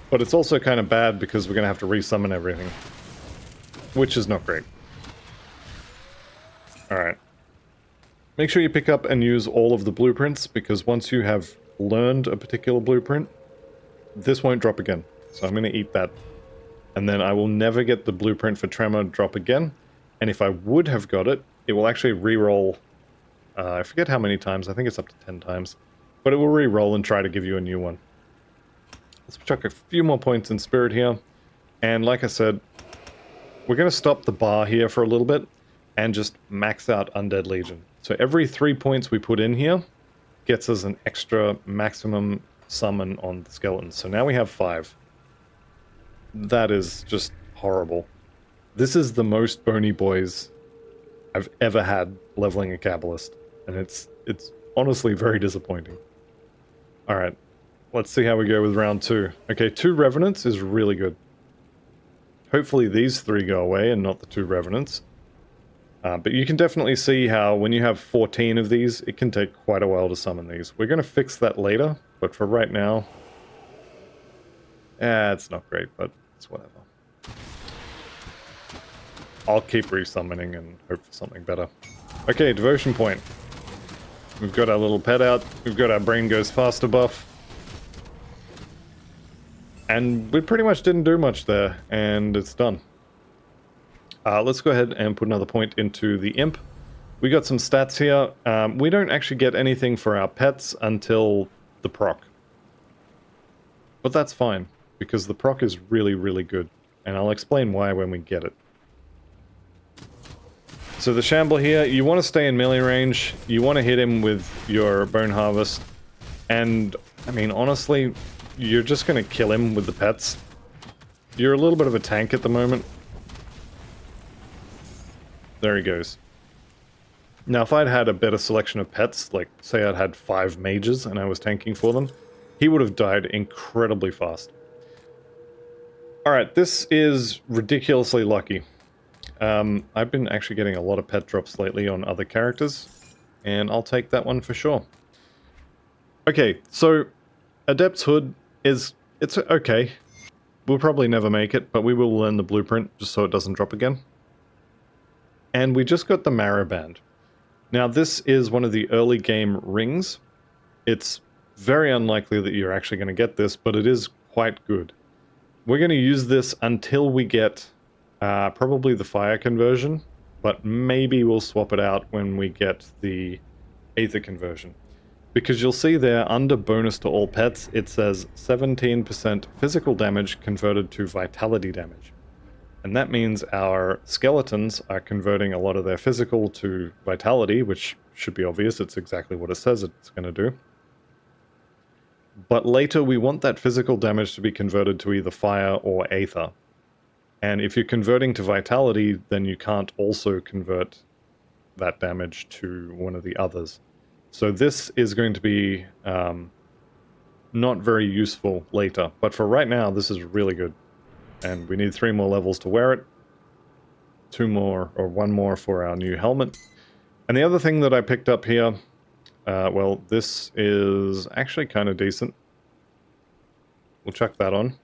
But it's also kind of bad because we're going to have to resummon everything, which is not great. Alright. Make sure you pick up and use all of the blueprints, because once you have learned a particular blueprint, this won't drop again. So I'm going to eat that. And then I will never get the blueprint for Tremor drop again. And if I would have got it, it will actually re-roll. I forget how many times. I think it's up to 10 times. But it will re-roll and try to give you a new one. Let's chuck a few more points in spirit here. And like I said, we're going to stop the bar here for a little bit and just max out Undead Legion. So every 3 points we put in here gets us an extra maximum summon on the skeletons. So now we have 5. That is just horrible. This is the most bony boys I've ever had leveling a Cabalist, and it's honestly very disappointing. Alright, let's see how we go with round 2. Okay, 2 Revenants is really good. Hopefully these 3 go away and not the 2 Revenants. But you can definitely see how when you have 14 of these, it can take quite a while to summon these. We're going to fix that later, but for right now, it's not great, but it's whatever. I'll keep resummoning and hope for something better. Okay, devotion point. We've got our little pet out. We've got our brain goes faster buff. And we pretty much didn't do much there, and it's done. Let's go ahead and put another point into the imp. We got some stats here. We don't actually get anything for our pets until the proc. But that's fine, because the proc is really, really good. And I'll explain why when we get it. So the Shamble here, you want to stay in melee range. You want to hit him with your Bone Harvest. And, I mean, honestly, you're just going to kill him with the pets. You're a little bit of a tank at the moment. There he goes. Now, if I'd had a better selection of pets, like, say I'd had 5 mages and I was tanking for them, he would have died incredibly fast. Alright, this is ridiculously lucky. I've been actually getting a lot of pet drops lately on other characters, and I'll take that one for sure. Okay, so Adept's Hood it's okay. We'll probably never make it, but we will learn the blueprint just so it doesn't drop again. And we just got the Marrow Band. Now this is one of the early game rings. It's very unlikely that you're actually going to get this, but it is quite good. We're going to use this until we get probably the fire conversion, but maybe we'll swap it out when we get the Aether conversion. Because you'll see there, under bonus to all pets, it says 17% physical damage converted to vitality damage. And that means our skeletons are converting a lot of their physical to vitality, which should be obvious. It's exactly what it says it's going to do. But later we want that physical damage to be converted to either fire or aether. And if you're converting to vitality, then you can't also convert that damage to one of the others. So this is going to be not very useful later. But for right now, this is really good. And we need 3 more levels to wear it. 2 more, or 1 more for our new helmet. And the other thing that I picked up here, well, this is actually kind of decent. We'll chuck that on.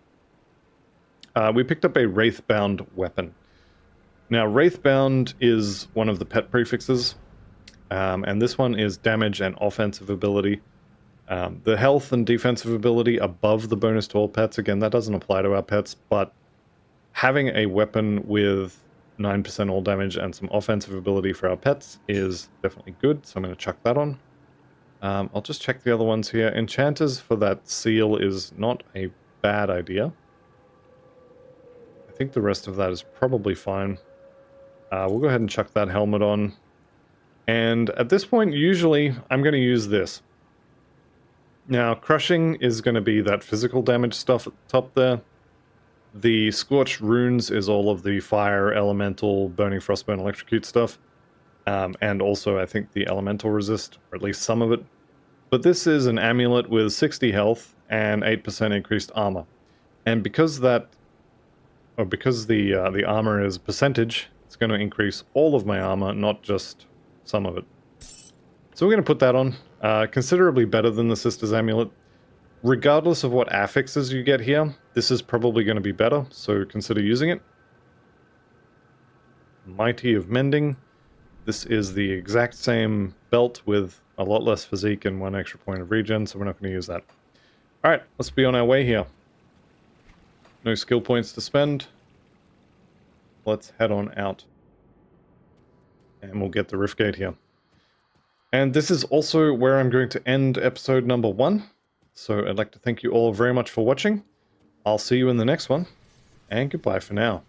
We picked up a Wraithbound weapon. Now, Wraithbound is one of the pet prefixes, and this one is damage and offensive ability. The health and defensive ability above the bonus to all pets, again, that doesn't apply to our pets, but having a weapon with 9% all damage and some offensive ability for our pets is definitely good, so I'm going to chuck that on. I'll just check the other ones here. Enchanters for that seal is not a bad idea. I think the rest of that is probably fine. We'll go ahead and chuck that helmet on. And at this point, usually, I'm going to use this. Now, crushing is going to be that physical damage stuff at the top there. The Scorched Runes is all of the fire, elemental, burning, frostburn, electrocute stuff. And also, I think, the elemental resist, or at least some of it. But this is an amulet with 60 health and 8% increased armor. And because that, or because the armor is percentage, it's going to increase all of my armor, not just some of it. So we're going to put that on. Considerably better than the Sister's Amulet. Regardless of what affixes you get here, this is probably going to be better, so consider using it. Mighty of Mending. This is the exact same belt with a lot less physique and 1 extra point of regen, so we're not going to use that. Alright, let's be on our way here. No skill points to spend. Let's head on out. And we'll get the Rift Gate here. And this is also where I'm going to end episode number 1. So I'd like to thank you all very much for watching. I'll see you in the next one, and goodbye for now.